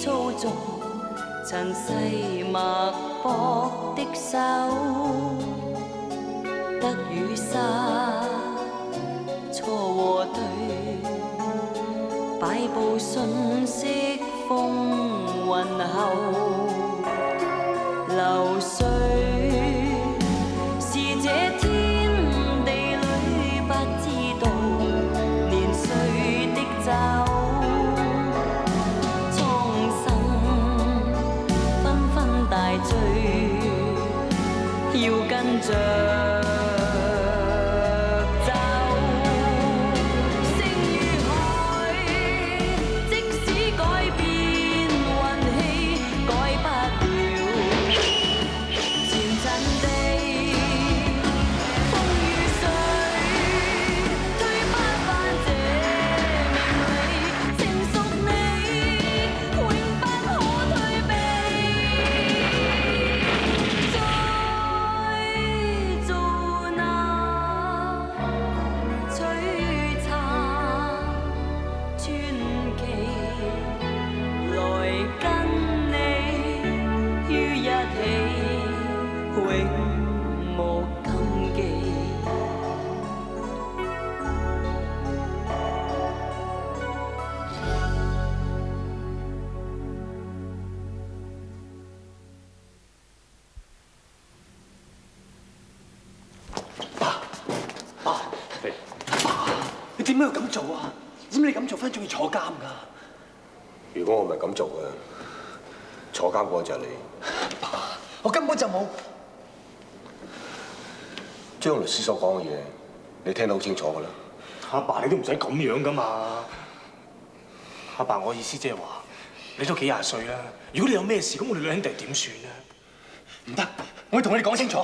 操纵，曾细脉搏的手，得与失，错和对，摆布瞬息风云后，流水是这天地里不知道年岁的走，蒼生紛紛大醉，要跟着。 點解要咁做啊？知唔知你咁做翻仲要坐監㗎？如果我唔係咁做嘅，坐監嗰個就係你。爸，我根本就冇。張律師所講嘅嘢，你聽得好清楚㗎啦。阿爸，你都唔使咁樣㗎嘛。阿爸，我意思即係話，你都幾廿歲啦。如果你有咩事，咁我哋兩兄弟點算咧？唔得，我要同你哋講清楚。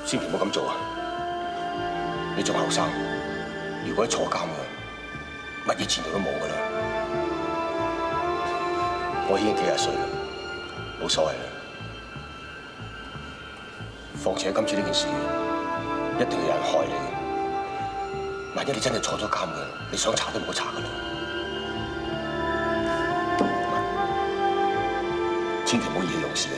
千祈唔好咁做啊！ 你仲後生，如果坐監嘅，乜嘢前途都冇噶啦。我已經幾廿歲啦，冇所謂啦。況且今次呢件事一定有人害你。萬一你真係坐咗監嘅，你想查都冇得查噶啦。千祈唔好意氣用事啊！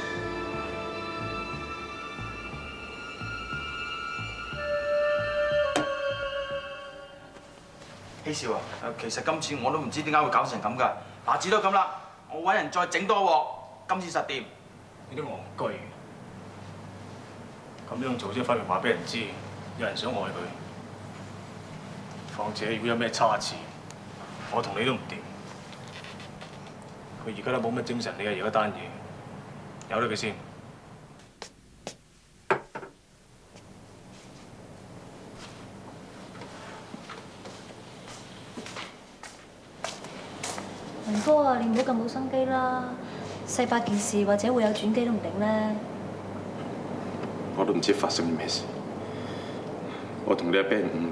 希少啊，其實今次我都唔知點解會搞成咁㗎。嗱，至多咁啦，我揾人再整多鑊，今次實掂。你都戇居，咁樣做先，分明話俾人知有人想害佢。況且如果有咩差池，我同你都唔掂。佢而家都冇乜精神理啊，而家單嘢，由得佢先。 文哥啊，你唔好咁冇心機啦，細8件事或者會有轉機都唔定咧。我都唔知發生啲咩事。我同你阿 Ben 誤會，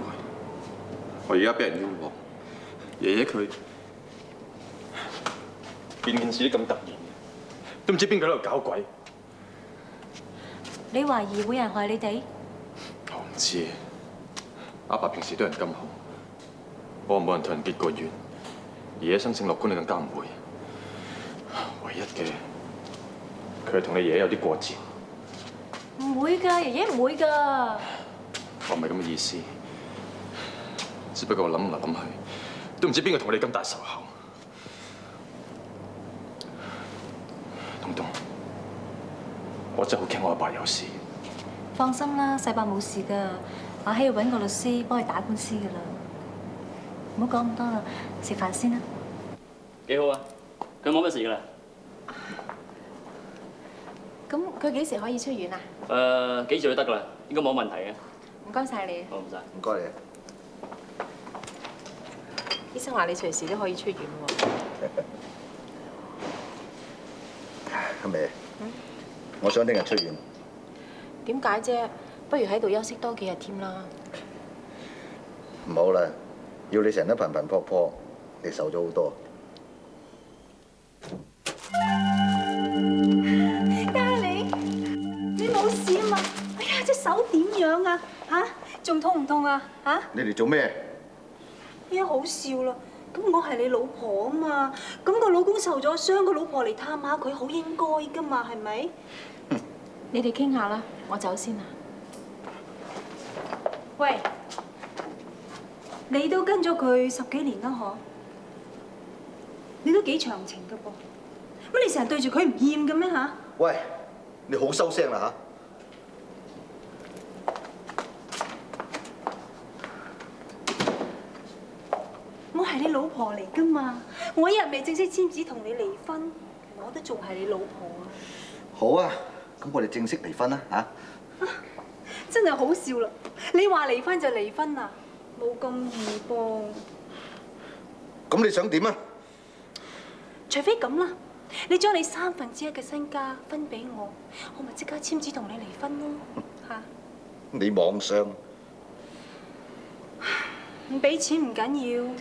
我而家俾人冤枉。爺爺佢件事都咁突然，都唔知邊個喺度搞鬼。你懷疑會有人害你哋？我唔知。阿爸平時對人咁好，我冇人同人結過怨。 爺爺生性樂觀，你更加唔會。唯一嘅，佢係同你爺爺有啲過節。唔會㗎，爺爺唔會㗎。我唔係咁嘅意思，只不過我諗嚟諗去，都唔知邊個同你咁大仇口。東東，我真係好驚我阿爸有事。放心啦，細伯冇事㗎。阿希會揾個律師幫佢打官司㗎啦。 唔好講咁多啦，食飯先啦。幾好啊！佢冇乜事㗎啦。咁佢幾時可以出院啊？幾時都得㗎啦，應該冇問題嘅。唔該晒你。好唔使。唔該你。醫生話你隨時都可以出院喎。阿美，我想聽日出院。點解啫？不如喺度休息多幾日添啦。唔好啦。 要你成日頻頻撲撲，你瘦咗好多。嘉莉，你冇事啊嘛？哎呀，隻手點樣啊？嚇，仲痛唔痛啊？嚇？你哋做咩？哎呀，好笑啦！咁我係你老婆啊嘛，咁個老公受咗傷，個老婆嚟探下佢，好應該噶嘛，係咪？你哋傾下啦，我走先啦。喂，你都跟咗佢10幾年啦，嗬？你都幾長情噶噃？乜你成日對住佢唔厭嘅咩嚇？喂，你好收聲啦嚇！我係你老婆嚟噶嘛，我一日未正式簽紙同你離婚，我都仲係你老婆啊！好啊，咁我哋正式離婚啦嚇！真係好笑啦！你話離婚就離婚啊，冇咁易噃。咁你想點啊？除非咁啦，你將你1/3嘅身家分俾我，我咪即刻簽紙同你離婚咯嚇！你妄想唔俾錢唔緊要，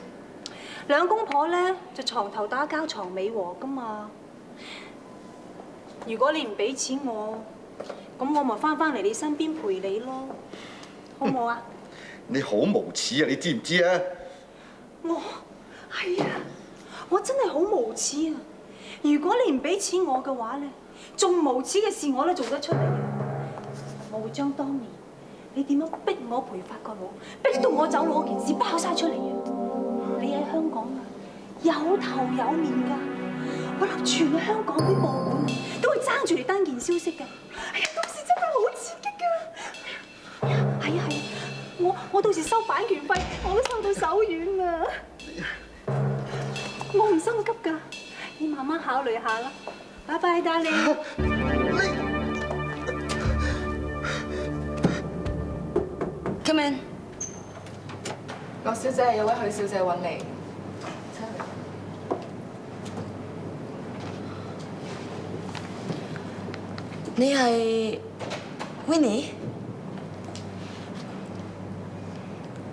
兩公婆咧就床頭打交床尾和噶嘛。如果你唔俾錢我，咁我咪翻嚟你身邊陪你咯，好唔好啊？你好無恥啊！你知唔知啊？係啊，我真係好無恥啊！如果你唔俾錢我嘅話咧，仲無恥嘅事我都做得出嚟啊！我會將當年你點樣逼我陪法國佬，逼到我走佬件事爆晒出嚟啊！你喺香港啊，有頭有面㗎，我諗全個香港啲報館都會爭住嚟登件消息㗎。哎呀，到時真係好刺激㗎！係啊，我到時收版權費，我都收到手軟啊！我唔心急㗎，你慢慢考慮下啦。拜拜，darling。Come in。樂小姐，有位許小姐揾你。你係 Winnie？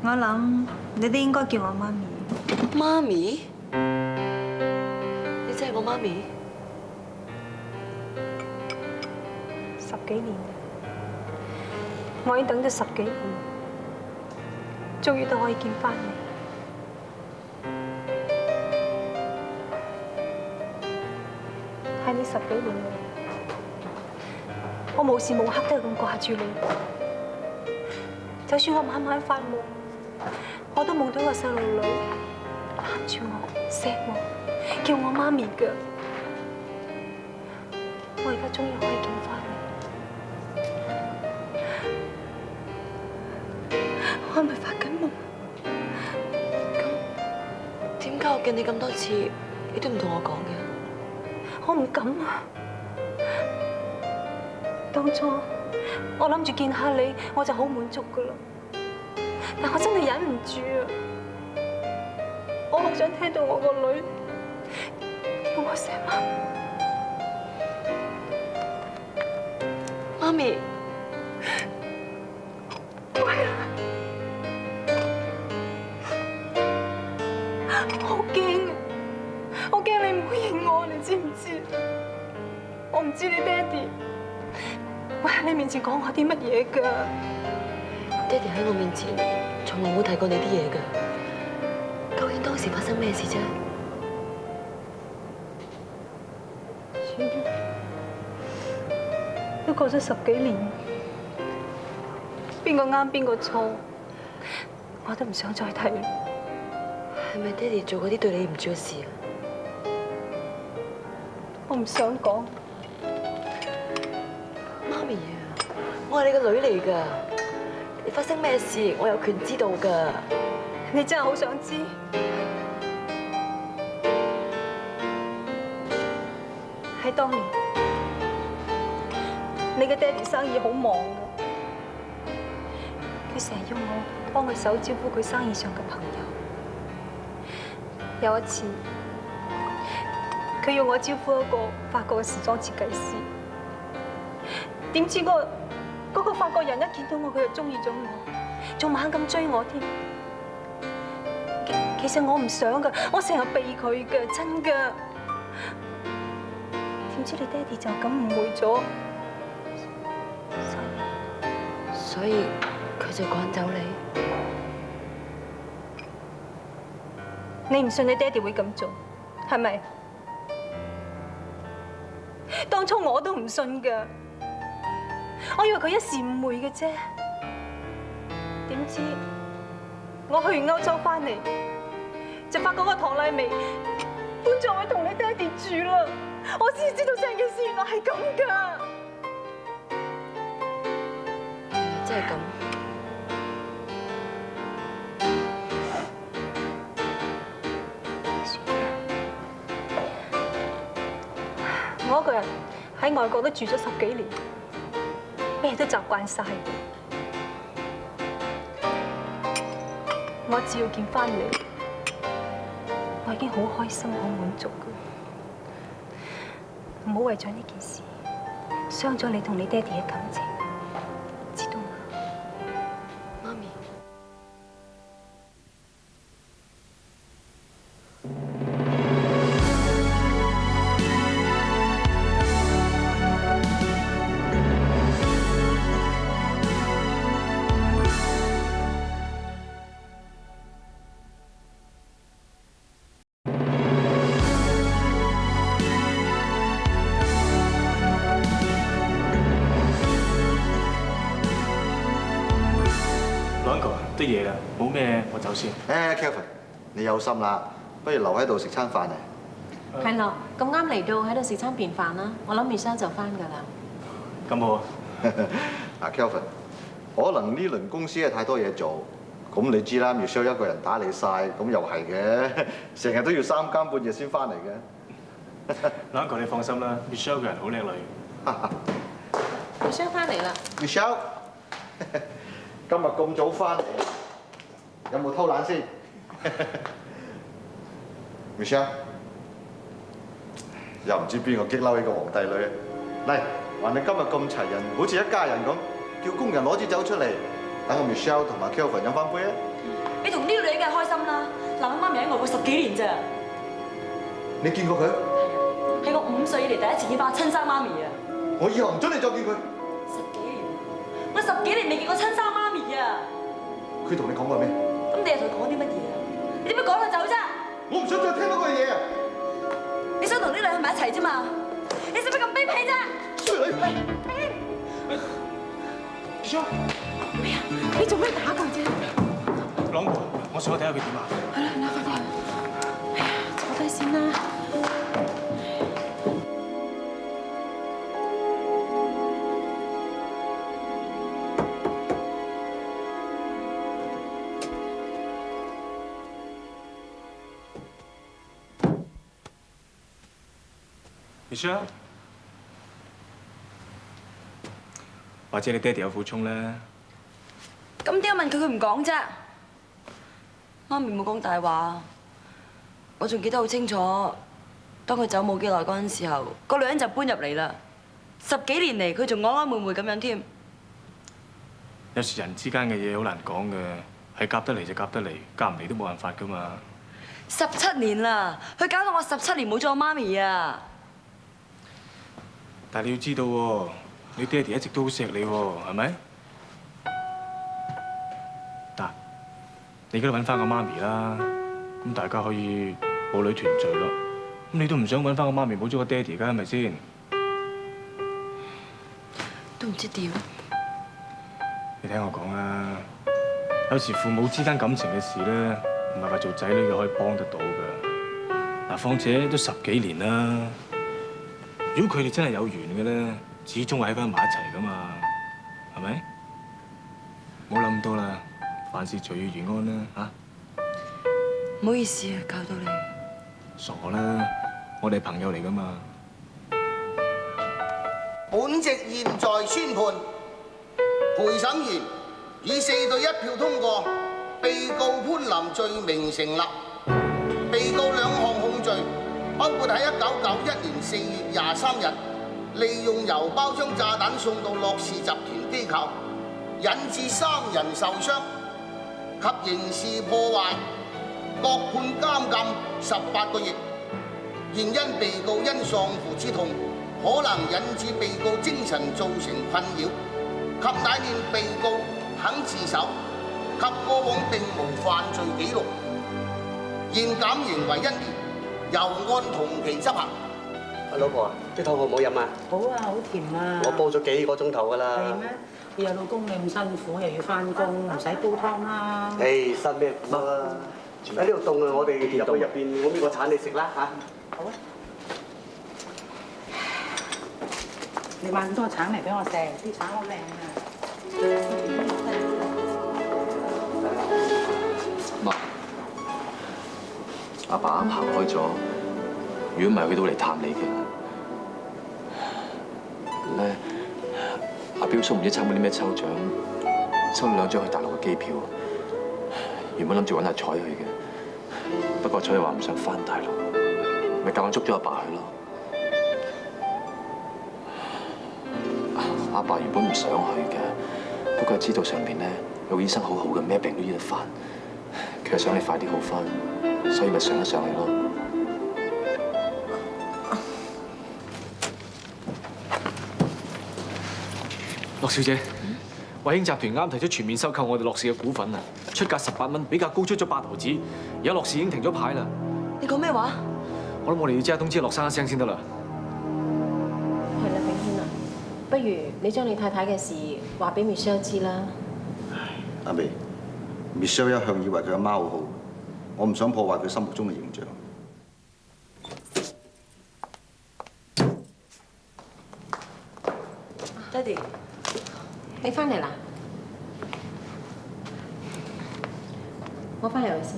我諗你都應該叫我媽咪。媽咪？你真係我媽咪？10幾年，我已經等咗10幾年，終於都可以見翻你。喺呢10幾年裏，我無時無刻都係咁掛住你。就算我晚晚發夢，我都夢到個細路女攬住我、錫我，叫我媽咪㗎。我而家終於可以見翻你，我係咪發緊夢？咁點解我見你咁多次，你都唔同我講嘅？我唔敢啊！當初我諗住見下你，我就好滿足㗎啦。但我真係忍唔住啊！我好想聽到我個女叫我聲媽咪。喂啊！好驚啊！我驚你唔會認我，你知唔知？我唔知你爹哋會喺你面前講我啲乜嘢㗎。爹哋喺我面前從來冇提過你啲嘢㗎。究竟當時發生咩事啫？算啦，都過咗10幾年，邊個啱邊個錯，我都唔想再提。係咪爹哋做嗰啲對你唔住嘅事啊？我唔想講。媽咪啊，我係你個女嚟㗎，你發生咩事，我有權知道㗎。你真係好想知？喺當年，你嘅爹哋生意好忙㗎，佢成日要我幫佢手招呼佢生意上嘅朋友。有一次，佢要我招呼一個法國嘅時裝設計師，點知嗰個法國人一見到我，佢就中意咗我，仲猛咁追我添。其實我唔想㗎，我成日避佢㗎，真㗎。點知你爹哋就咁誤會咗，所以佢就趕走你。你唔信你爹哋會咁做，係咪？當初我都唔信㗎，我以為佢一時誤會嘅啫。點知我去完歐洲翻嚟，就發覺個唐麗薇搬咗去同你爹哋住啦。我先知道成件事原來係咁㗎。真係咁。我一個人喺外國都住咗10幾年，咩都習慣晒。我只要見翻你，我已經好開心、好滿足㗎。唔好為咗呢件事傷咗你同你爹哋嘅感情，知道嗎？媽咪。啲嘢啦，冇咩，我走先。誒 Kelvin， 你有心啦，不如留喺度食餐飯啊！係咯，咁啱嚟到喺度食餐便飯啦。我諗 Michelle 就翻㗎啦。咁好啊。嗱 Kelvin， 可能呢輪公司係太多嘢做，咁你知啦 ，Michelle 一個人打理晒，咁又係嘅，成日都要3更半夜先翻嚟嘅。Uncle 你放心啦 ，Michelle 個人好叻女。Michelle 翻嚟啦。Michelle， 今日咁早翻嚟，有冇偷懶先？Michelle， 又唔知邊個激嬲呢個皇帝女啊！嚟，話你今日咁齊人，好似一家人咁，叫工人攞支酒出嚟，等我 Michelle 同埋 Kelvin 飲翻杯啊！你同呢個女梗係開心啦，男人媽咪喺外國10幾年咋？你見過佢？係我5歲以嚟第一次見翻我親生媽咪啊！我以後唔准你再見佢。10幾年，我10幾年未見過親生媽咪啊！佢同你講過咩？咁你又同佢講啲乜嘢啊？你點解趕佢走啫？我唔想再聽到佢嘅嘢啊！你想同呢女喺埋一齊啫嘛？你使乜咁卑鄙啫？衰女！咩啊？你做咩打佢啫？朗哥，我上去睇下佢點啊！係啦，快啲去。哎呀，坐低先啦。Michelle， 或者你爹哋有苦衷咧？咁點解問佢，佢唔講啫？媽咪冇講大話，我仲記得好清楚。當佢走冇幾耐嗰陣時候，個女人就搬入嚟啦。10幾年嚟，佢仲曖曖昧昧咁樣添。有時人之間嘅嘢好難講嘅，係夾得嚟就夾得嚟，夾唔嚟都冇辦法噶嘛。17年啦，佢搞到我17年冇咗我媽咪啊！但係你要知道喎，你爹哋一直都好錫你喎，係咪？嗱，你而家揾翻個媽咪啦，咁大家可以母女團聚咯。咁你都唔想揾翻個媽咪冇咗個爹哋㗎，係咪先？都唔知點。你聽我講啦，有時父母之間感情嘅事咧，唔係話做仔女嘅可以幫得到㗎。嗱，況且都10幾年啦。如果佢哋真係有緣嘅咧，始終會喺翻埋一齊噶嘛，係咪？冇諗咁多啦，凡事隨遇而安啦，嚇！唔好意思啊，搞到你。傻啦，我哋係朋友嚟噶嘛。本席現在宣判，陪審員以4對1票通過，被告潘林罪名成立。被告2項控罪。包括喺1991年4月23日，利用郵包將炸彈送到樂視集團機構，引致3人受傷及刑事破壞，各判監禁18個月。現因被告因喪父之痛，可能引致被告精神造成困擾，及乃念被告肯自首，及過往並無犯罪記錄。現減刑為1年，由按同期執行。老婆，啲湯好唔好飲啊？好啊，好甜啊！我煲咗幾個鐘頭㗎啦。係咩？你有老公你咁辛苦，又要翻工，唔使煲湯啦。誒，辛咩苦啊？喺呢度凍啊！我哋入去入邊，我搣個橙你食啦嚇。好啊！你買咁多橙嚟俾我食，啲橙好靚啊！媽，阿爸行開咗，如果唔係去到嚟探你嘅，咧阿表叔唔知參加啲咩抽獎，收咗2張去大陸嘅機票，原本諗住揾阿彩去嘅，不過彩話唔想翻大陸，咪夾硬捉咗阿爸去咯。阿爸原本唔想去嘅，不過知道上邊咧有個醫生好好嘅，咩病都醫得翻。佢係想你快啲好翻，所以咪上一上去咯。樂小姐，惠興集團啱提出全面收購我哋樂視嘅股份啊，出價18蚊，比價高出咗8毫子。而家樂視已經停咗牌啦。你講咩話？我諗我哋要即刻通知樂生一聲先得啦。係啦，炳軒啊，不如你將你太太嘅事話俾 Michelle 知啦。阿美 ，Michelle 一向以為佢阿媽好好，我唔想破壞佢心目中嘅形象。爹哋，你翻嚟啦？我翻入去先。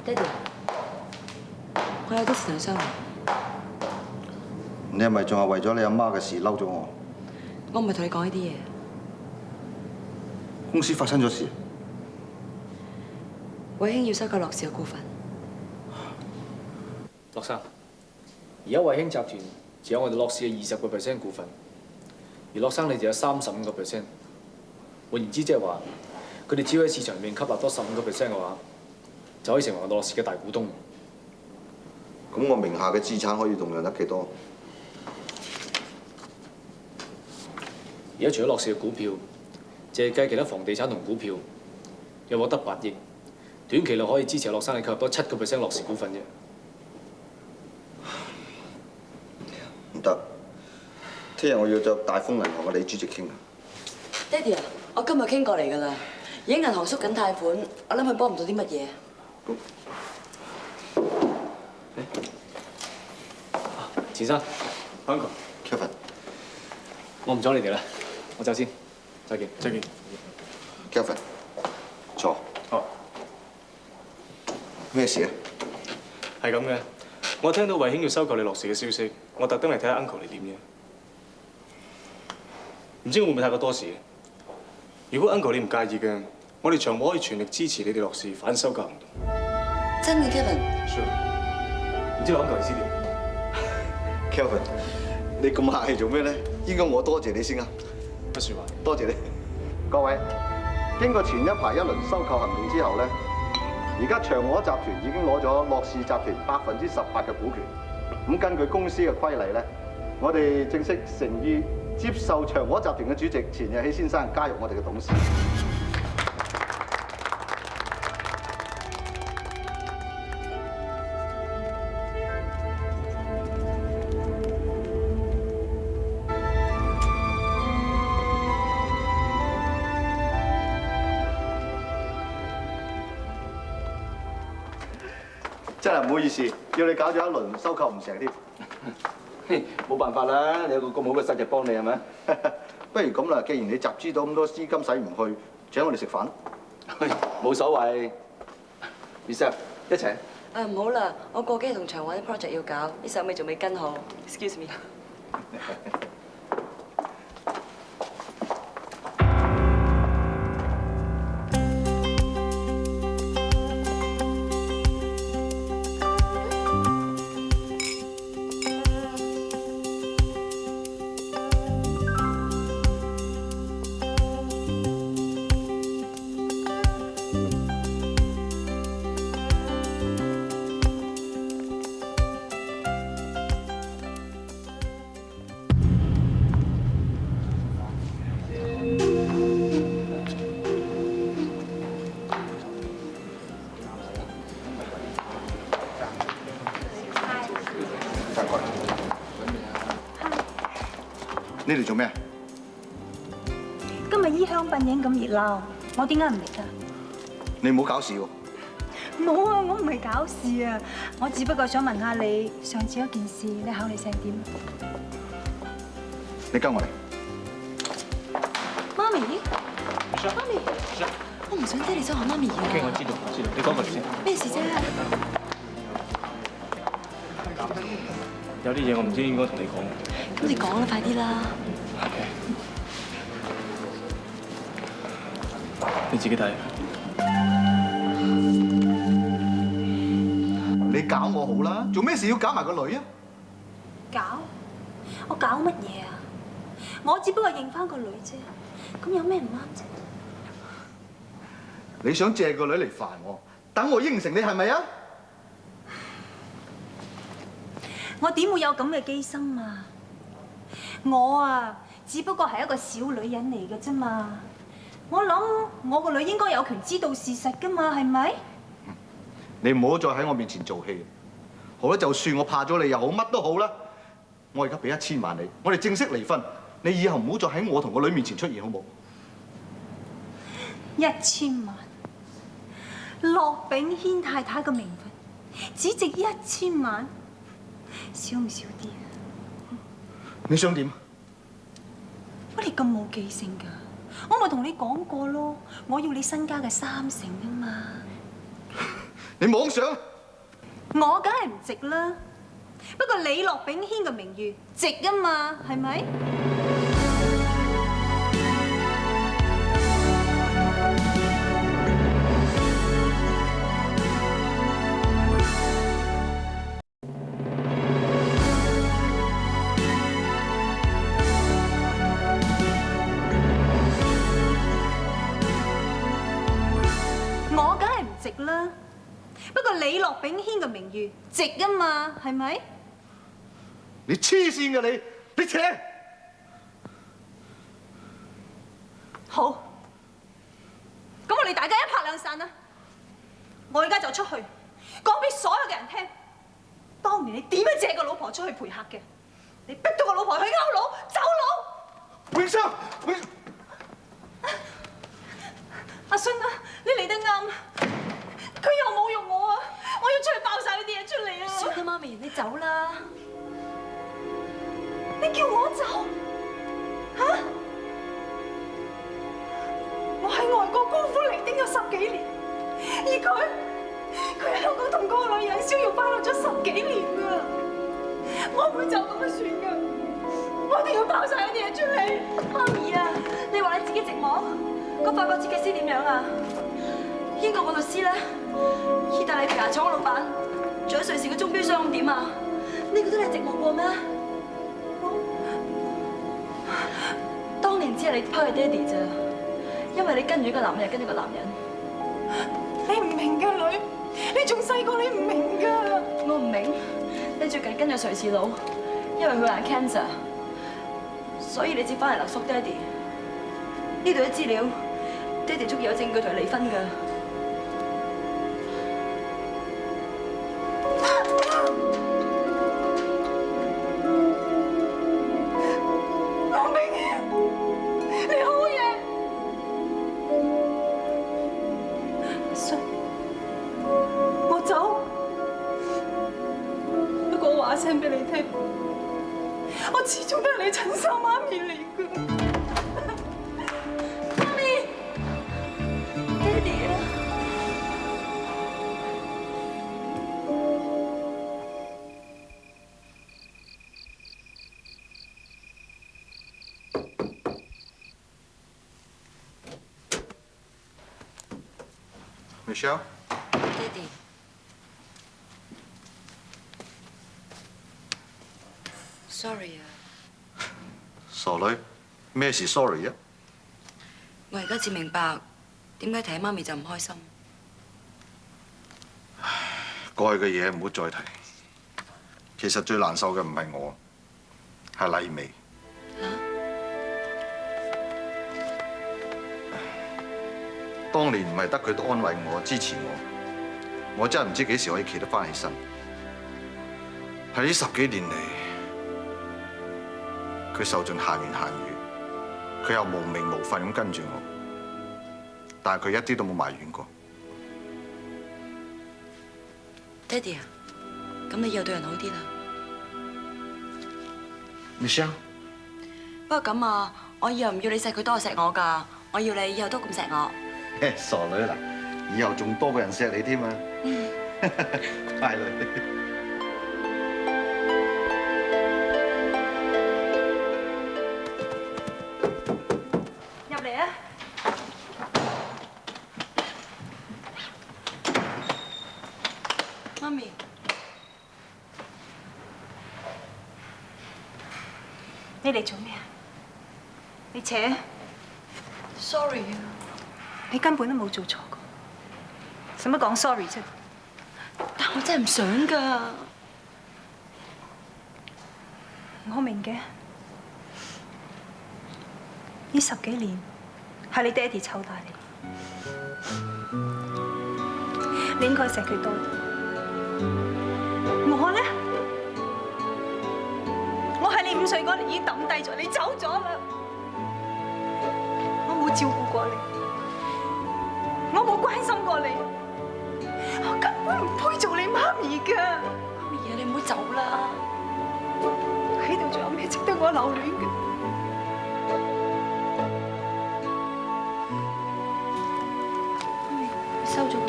爹哋，我有啲事同你商量。你係咪仲係為咗你阿媽嘅事嬲咗我？我唔係同你講呢啲嘢。公司發生咗事，惠興要收購樂視嘅股份。樂生，而家惠興集團只有我哋樂視嘅20% 股份，而樂生你就有35%。換言之，即係話佢哋只要喺市場入面吸納多15% 嘅話，就可以成為我哋樂視嘅大股東。咁我名下嘅資產可以動用得幾多？而家除咗樂視嘅股票，淨係計其他房地產同股票，又獲得8億，短期內可以支持樂生你購入多7% 樂視股份啫。唔得，聽日我要就大豐銀行嘅李主席傾啊！爹哋啊，我今日傾過嚟㗎啦，而家銀行縮緊貸款，我諗佢幫唔到啲乜嘢。錢生 ，Uncle，Kevin， 我唔阻你哋啦，我走先，再見，再見。Kevin， 坐。好。咩事啊？係咁嘅，我聽到惠興要收購你樂視嘅消息，我特登嚟睇下 Uncle 你點嘅。唔知我會唔會太過多事？如果 Uncle 你唔介意嘅，我哋長和可以全力支持你哋樂視反收購行動。真嘅 Kevin。Sure。唔知道 Uncle 你知點 ？Kevin， 你咁客氣做咩咧？應該我多謝你先啊。乜説話？多謝你。各位，經過前一排一輪收購行動之後咧，而家長和集團已經攞咗樂視集團18%嘅股權。咁根據公司嘅規例咧，我哋正式誠意接受長和集團嘅主席錢日喜先生加入我哋嘅董事。真係唔好意思，叫你搞咗一輪收購唔成添。冇辦法啦，你有個咁好嘅細侄幫你係咪？不如咁啦，既然你集資到咁多資金使唔去，請我哋食飯。冇所謂 ，Michelle 一齊。唔好啦，我過幾日同長和啲 project 要搞，啲手尾仲未跟好 ，excuse me。你嚟做咩啊？今日衣香鬢影咁熱鬧，我點解唔嚟㗎？你唔好搞事喎！冇啊，我唔係搞事啊，我只不過想問下你上次嗰件事，你考慮成點？你跟我嚟。媽咪，媽咪，我唔想爹哋走我媽咪啊。OK， 我知道，你講過嚟先。咩事啫？有啲嘢我唔知應該同你講。咁你講啦，快啲啦。你自己睇。你搞我好啦，做咩事要搞埋個女啊？搞？我搞乜嘢啊？我只不過認翻個女啫，咁有咩唔啱啫？你想借個女嚟煩我，等我應承你係咪啊？我點會有咁嘅機心啊？我啊，只不過係一個小女人嚟嘅啫嘛。我諗我個女應該有權知道事實㗎嘛，係咪？你唔好再喺我面前做戲。好啦，就算我怕咗你又好，乜都好啦。我而家俾1000萬你，我哋正式離婚。你以後唔好再喺我同個女面前出現，好冇？1000萬，駱炳軒太太嘅名分只值1000萬，少唔少啲啊？你想點？乜你咁冇記性㗎？我咪同你講過咯，我要你身家嘅30%啊嘛。你妄想？我梗係唔值啦。不過你駱炳軒嘅名譽值啊嘛，係咪？我梗係唔值啦。不過李駱炳軒嘅名譽值啊嘛，係咪？你黐線㗎你扯！好，咁我哋大家一拍兩散啦。我而家就出去講俾所有嘅人聽，當年你點樣借個老婆出去陪客嘅？你逼到個老婆去勾佬走佬。永生，阿信啊，你嚟得啱。佢又侮辱我啊！我要出去爆晒呢啲嘢出嚟啊！算啦，媽咪，你走啦。你叫我走？嚇！我喺外國孤苦伶仃咗10幾年，而佢喺香港同嗰個女人逍遙快樂咗10幾年啊！我唔會就咁算㗎，我一定要爆晒呢啲嘢出嚟。媽咪啊，你話你自己寂寞，個法國設計師點樣啊？英國個律師咧，意大利皮牙廠嘅老闆，仲有瑞士嘅鐘錶商咁點啊？你覺得你寂寞過咩？當年只係你拋棄爹哋咋，因為你跟住一個男人，又跟住個男人。你唔明㗎女，你仲細個，你唔明㗎。我唔明，你最近跟咗瑞士佬，因為佢患 cancer， 所以你接翻嚟勒索爹哋。呢度啲資料，爹哋足以有證據同佢離婚㗎。聲俾你聽，我始終都係你親生媽咪嚟㗎。媽咪，爹哋啊！Michelle， 爹哋。Sorry 啊，傻女，咩事 sorry 啊？我而家至明白點解提起媽咪就唔開心。過去嘅嘢唔好再提。其實最難受嘅唔係我，係麗美。當年唔係得佢都安慰我、支持我真係唔知幾時可以企得翻起身。喺呢10幾年嚟，佢佢受盡閒言閒語，佢又無名無份咁跟住我，但係佢一啲都冇埋怨過。爹哋啊，咁你以後對人好啲啦。Michelle， 不過咁啊，我以後唔要你錫佢多過錫我㗎，我要你以後都咁錫我。傻女嗱，以後仲多個人錫你添啊！快女。入嚟啊！媽咪，你嚟做咩啊？你扯 sorry 啊！你根本都冇做錯過，使乜講 sorry 啫？但我真係唔想㗎。我明嘅，呢10幾年係你爹哋湊大你，你應該錫佢多啲。我咧，我係你5歲嗰年已經抌低咗，你走咗啦，我冇照顧過你，我冇關心過你，我根本唔配做你媽咪㗎。媽咪啊，你唔好走啦！喺度仲有咩值得我留戀嘅？媽咪，你收咗佢。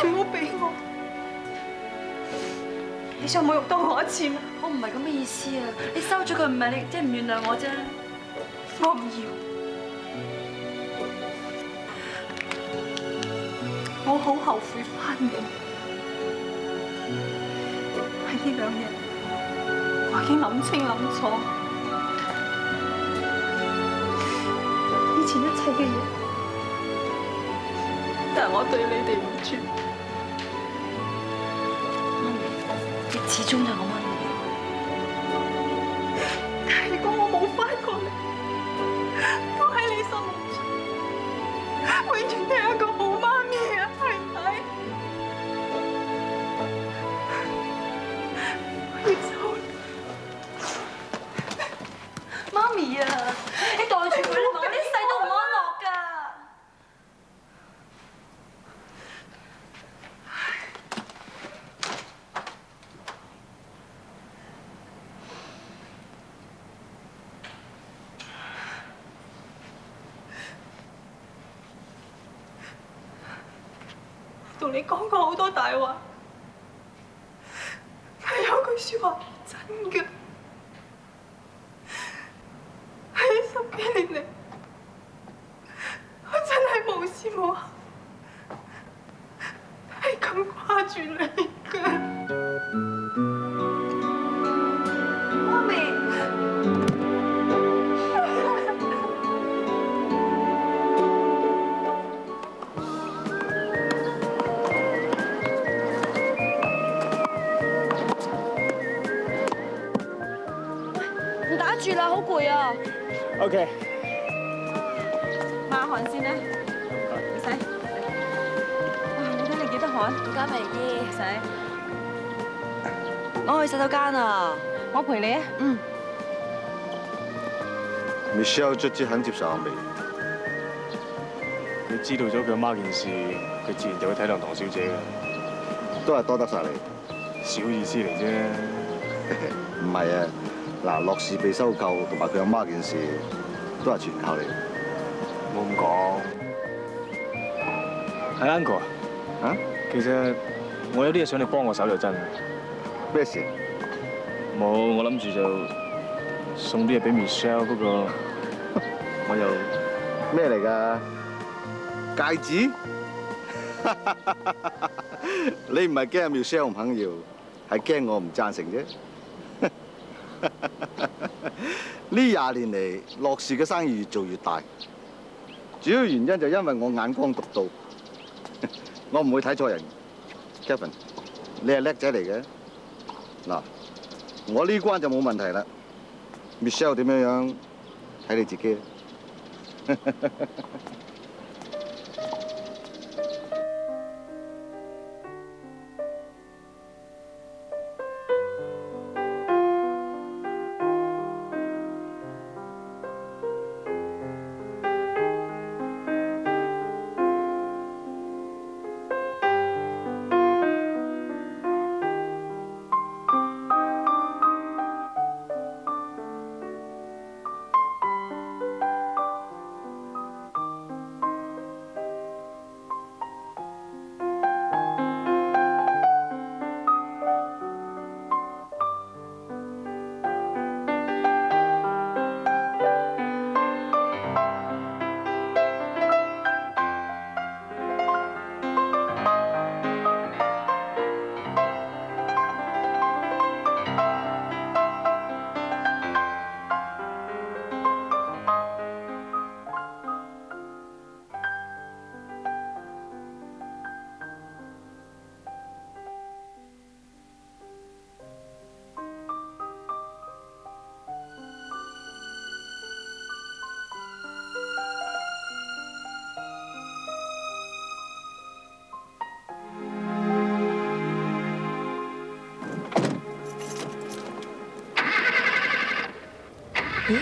你唔好俾我！你想侮辱多我一次咩？我唔係咁嘅意思啊！你收咗佢唔係你即係唔原諒我啫。我唔要。我好後悔翻嚟。喺呢2日，我已經諗清諗楚，以前一切嘅嘢，但係我對你哋唔住。媽咪，你始終就係我媽咪。但係如果我冇翻過嚟，我喺你心目中永遠都係一個好媽咪啊，係咪？我要走啦，媽咪啊，你袋住佢啦，我呢世都唔安樂㗎。同你講過好多大話，係有句説話真嘅，喺10幾年嚟，我真係無時無刻係咁掛住你㗎。媽咪。唔打住啦，好攰啊。OK。抹汗先啦，唔使。哇！我睇你幾多汗？唔該，明姨。唔使。我去洗手間啊。我陪你啊。嗯。Michelle 卒之肯接受阿美，佢知道咗佢阿媽件事，佢自然就會體諒唐小姐嘅。都係多得晒你。小意思嚟啫。唔係啊，嗱，樂視被收購同埋佢阿媽件事，都係全靠你。冇咁講。係 Uncle 啊？其實我有啲嘢想你幫我手就真。咩事？冇，我諗住就送啲嘢俾 Michelle， 不過我又咩嚟㗎？戒指？你唔係驚阿 Michelle 唔肯要，係驚我唔贊成啫。呢20年嚟，樂視嘅生意越做越大，主要原因就因為我眼光獨到，我唔會睇錯人。Kevin， 你係叻仔嚟嘅。嗱，我呢關就冇問題啦。Michelle 點樣樣，睇你自己。咦？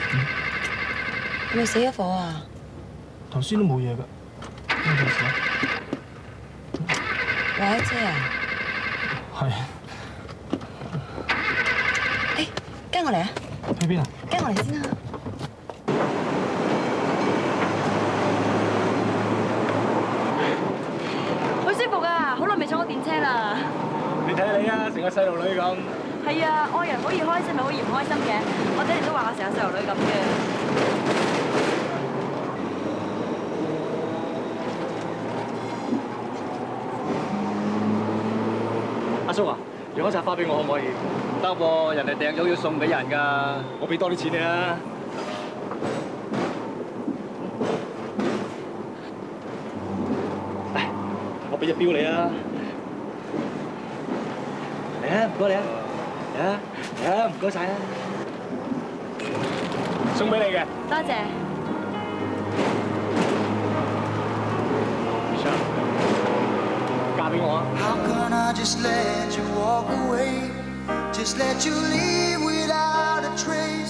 係咪死咗火啊？頭先都冇嘢㗎，咩事啊？華姐啊？係。誒，跟我嚟啊！去邊啊？跟我嚟先啦。好舒服啊！好耐未坐過電車啦。你睇你啊，成個細路女咁。係啊，愛人可以開心，咪可以唔開心嘅。我爹哋都話我成個細路女咁嘅。阿叔啊，讓一扎花俾我可唔可以？唔得喎，人哋訂咗要送俾人㗎，我俾多啲錢你啊！嚟，我俾隻錶你啊！嚟啊，唔該你啊！嚟啊，嚟啊，唔該晒啊！送俾你嘅。多謝。嫁俾我啊！ How can I just let you walk away? Just let you leave without a trace?